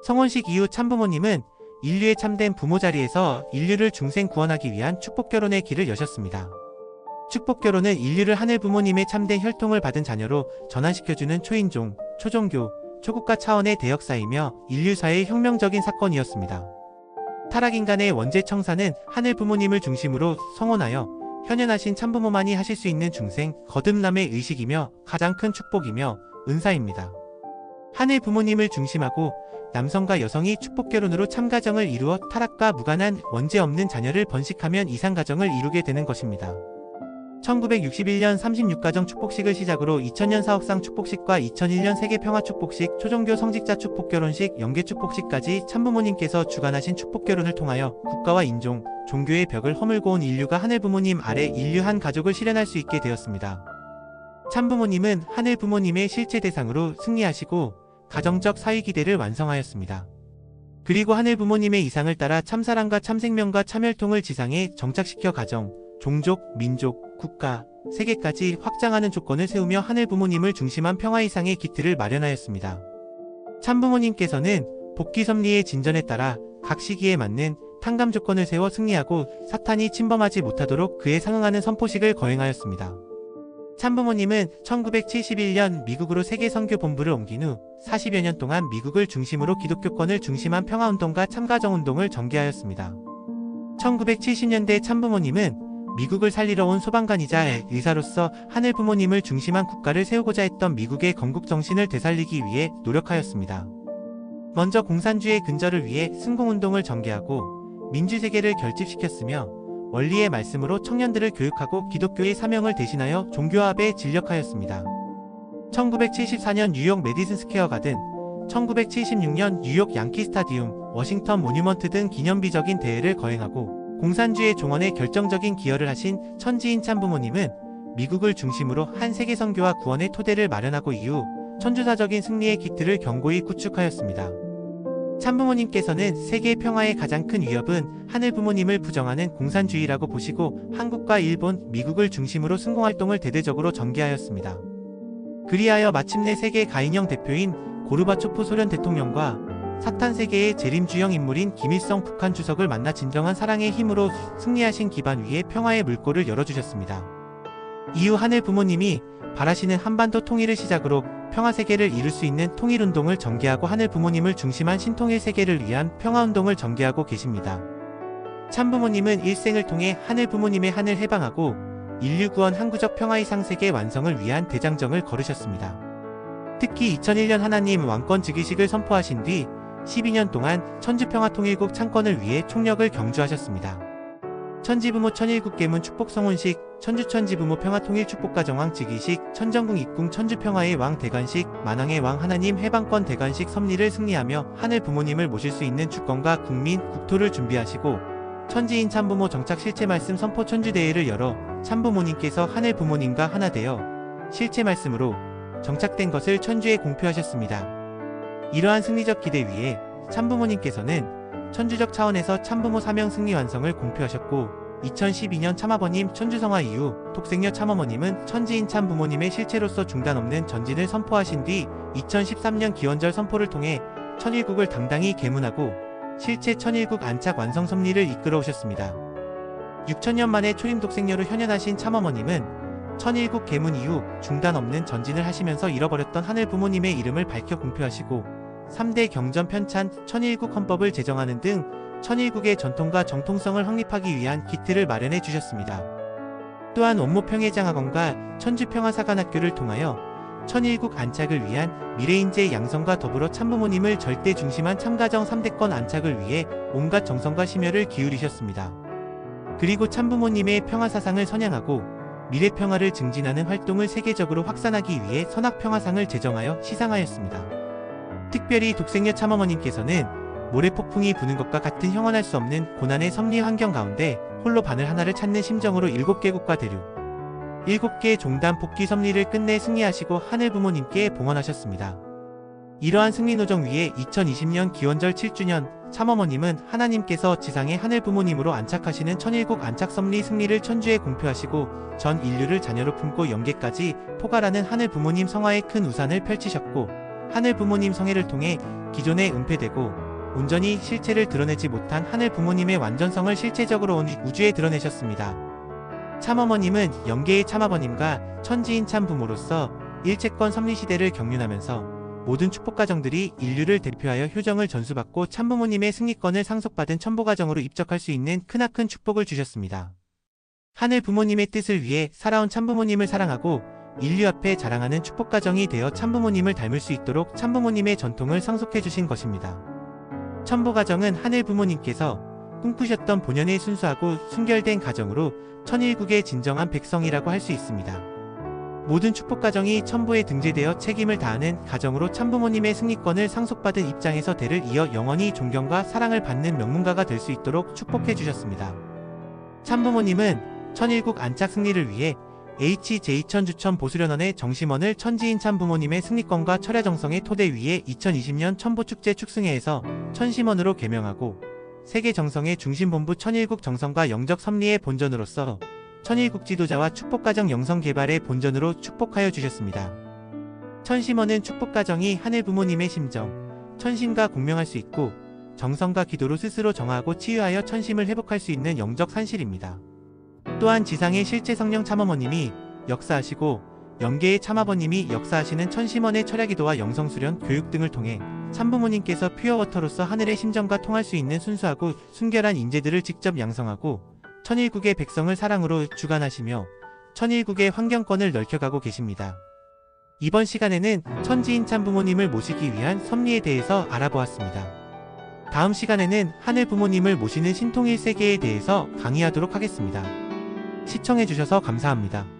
성혼식 이후 참부모님은 인류의 참된 부모 자리에서 인류를 중생 구원하기 위한 축복결혼의 길을 여셨습니다. 축복결혼은 인류를 하늘 부모님의 참된 혈통을 받은 자녀로 전환시켜주는 초인종, 초종교, 초국가 차원의 대역사이며 인류사의 혁명적인 사건이었습니다. 타락인간의 원죄청사는 하늘 부모님을 중심으로 성혼하여 현현하신 참부모만이 하실 수 있는 중생, 거듭남의 의식이며 가장 큰 축복이며 은사입니다. 하늘 부모님을 중심하고 남성과 여성이 축복결혼으로 참가정을 이루어 타락과 무관한 원죄 없는 자녀를 번식하면 이상가정을 이루게 되는 것입니다. 1961년 36가정 축복식을 시작으로 2000년 사업상 축복식과 2001년 세계평화 축복식, 초종교 성직자 축복결혼식, 영계 축복식까지 참부모님께서 주관하신 축복결혼을 통하여 국가와 인종, 종교의 벽을 허물고 온 인류가 하늘부모님 아래 인류 한 가족을 실현할 수 있게 되었습니다. 참부모님은 하늘부모님의 실제 대상으로 승리하시고 가정적 사위기대를 완성하였습니다. 그리고 하늘부모님의 이상을 따라 참사랑과 참생명과 참혈통을 지상에 정착시켜 가정, 종족, 민족, 국가, 세계까지 확장하는 조건을 세우며 하늘부모님을 중심한 평화 이상의 기틀을 마련하였습니다. 참부모님께서는 복귀섭리의 진전에 따라 각 시기에 맞는 탕감 조건을 세워 승리하고 사탄이 침범하지 못하도록 그에 상응하는 선포식을 거행하였습니다. 참부모님은 1971년 미국으로 세계선교본부를 옮긴 후 40여 년 동안 미국을 중심으로 기독교권을 중심한 평화운동과 참가정운동을 전개하였습니다. 1970년대 참부모님은 미국을 살리러 온 소방관이자 의사로서 하늘부모님을 중심한 국가를 세우고자 했던 미국의 건국정신을 되살리기 위해 노력하였습니다. 먼저 공산주의 근절을 위해 승공운동을 전개하고 민주세계를 결집시켰으며 원리의 말씀으로 청년들을 교육하고 기독교의 사명을 대신하여 종교화합에 진력하였습니다. 1974년 뉴욕 메디슨 스퀘어 가든, 1976년 뉴욕 양키 스타디움, 워싱턴 모뉴먼트 등 기념비적인 대회를 거행하고 공산주의 종언에 결정적인 기여를 하신 천지인 참부모님은 미국을 중심으로 한 세계선교와 구원의 토대를 마련하고 이후 천주사적인 승리의 기틀을 견고히 구축하였습니다. 참부모님께서는 세계의 평화의 가장 큰 위협은 하늘부모님을 부정하는 공산주의라고 보시고 한국과 일본, 미국을 중심으로 승공활동을 대대적으로 전개하였습니다. 그리하여 마침내 세계 가인형 대표인 고르바초프 소련 대통령과 사탄 세계의 재림주형 인물인 김일성 북한 주석을 만나 진정한 사랑의 힘으로 승리하신 기반 위에 평화의 물꼬를 열어주셨습니다. 이후 하늘 부모님이 바라시는 한반도 통일을 시작으로 평화세계를 이룰 수 있는 통일운동을 전개하고 하늘 부모님을 중심한 신통일 세계를 위한 평화운동을 전개하고 계십니다. 참부모님은 일생을 통해 하늘 부모님의 한을 해방하고 인류구원 항구적 평화이상 세계 완성을 위한 대장정을 걸으셨습니다. 특히 2001년 하나님 왕권 즉위식을 선포하신 뒤 12년 동안 천주평화통일국 창건을 위해 총력을 경주하셨습니다. 천지부모 천일국계문 축복성혼식, 천주천지부모 평화통일축복가정왕 즉위식, 천정궁 입궁 천주평화의 왕 대관식, 만왕의 왕 하나님 해방권 대관식 섭리를 승리하며 하늘 부모님을 모실 수 있는 주권과 국민, 국토를 준비하시고 천지인 참부모 정착 실체말씀 선포 천주대회를 열어 참부모님께서 하늘 부모님과 하나 되어 실체말씀으로 정착된 것을 천주에 공표하셨습니다. 이러한 승리적 기대 위에 참부모님께서는 천주적 차원에서 참부모 사명 승리 완성을 공표하셨고 2012년 참아버님 천주성화 이후 독생녀 참어머님은 천지인 참부모님의 실체로서 중단 없는 전진을 선포하신 뒤 2013년 기원절 선포를 통해 천일국을 당당히 계문하고 실체 천일국 안착 완성 섭리를 이끌어 오셨습니다. 6천년 만에 초림 독생녀로 현현하신 참어머님은 천일국 계문 이후 중단 없는 전진을 하시면서 잃어버렸던 하늘 부모님의 이름을 밝혀 공표하시고 3대 경전 편찬 천일국 헌법을 제정하는 등 천일국의 전통과 정통성을 확립하기 위한 기틀을 마련해 주셨습니다. 또한 원모평해장학원과 천주평화사관학교를 통하여 천일국 안착을 위한 미래인재 양성과 더불어 참부모님을 절대 중심한 참가정 3대권 안착을 위해 온갖 정성과 심혈을 기울이셨습니다. 그리고 참부모님의 평화사상을 선양하고 미래평화를 증진하는 활동을 세계적으로 확산하기 위해 선악평화상을 제정하여 시상하였습니다. 특별히 독생녀 참어머님께서는 모래폭풍이 부는 것과 같은 형언할 수 없는 고난의 섭리 환경 가운데 홀로 바늘 하나를 찾는 심정으로 7개 국가 대륙, 7개 종단 복귀 섭리를 끝내 승리하시고 하늘 부모님께 봉헌하셨습니다. 이러한 승리노정 위에 2020년 기원절 7주년 참어머님은 하나님께서 지상의 하늘 부모님으로 안착하시는 천일국 안착 섭리 승리를 천주에 공표하시고 전 인류를 자녀로 품고 영계까지 포괄하는 하늘 부모님 성화의 큰 우산을 펼치셨고 하늘 부모님 성애를 통해 기존에 은폐되고 온전히 실체를 드러내지 못한 하늘 부모님의 완전성을 실체적으로 온 우주에 드러내셨습니다. 참어머님은 영계의 참아버님과 천지인 참부모로서 일체권 섭리시대를 경륜하면서 모든 축복가정들이 인류를 대표하여 효정을 전수받고 참부모님의 승리권을 상속받은 천보가정으로 입적할 수 있는 크나큰 축복을 주셨습니다. 하늘 부모님의 뜻을 위해 살아온 참부모님을 사랑하고 인류 앞에 자랑하는 축복가정이 되어 참부모님을 닮을 수 있도록 참부모님의 전통을 상속해 주신 것입니다. 천보가정은 하늘 부모님께서 꿈꾸셨던 본연의 순수하고 순결된 가정으로 천일국의 진정한 백성이라고 할 수 있습니다. 모든 축복가정이 천보에 등재되어 책임을 다하는 가정으로 참부모님의 승리권을 상속받은 입장에서 대를 이어 영원히 존경과 사랑을 받는 명문가가 될 수 있도록 축복해 주셨습니다. 참부모님은 천일국 안착 승리를 위해 HJ 천주천 보수련원의 정심원을 천지인 참부모님의 승리권과 철야정성의 토대 위에 2020년 천보축제 축승회에서 천심원으로 개명하고 세계정성의 중심본부 천일국 정성과 영적 섭리의 본전으로서 천일국 지도자와 축복가정 영성 개발의 본전으로 축복하여 주셨습니다. 천심원은 축복가정이 하늘 부모님의 심정, 천심과 공명할 수 있고 정성과 기도로 스스로 정하고 치유하여 천심을 회복할 수 있는 영적 산실입니다. 또한 지상의 실제 성령 참어머님이 역사하시고 영계의 참아버님이 역사하시는 천심원의 철야기도와 영성수련, 교육 등을 통해 참부모님께서 퓨어워터로서 하늘의 심정과 통할 수 있는 순수하고 순결한 인재들을 직접 양성하고 천일국의 백성을 사랑으로 주관하시며 천일국의 환경권을 넓혀가고 계십니다. 이번 시간에는 천지인 참부모님을 모시기 위한 섭리에 대해서 알아보았습니다. 다음 시간에는 하늘 부모님을 모시는 신통일 세계에 대해서 강의하도록 하겠습니다. 시청해주셔서 감사합니다.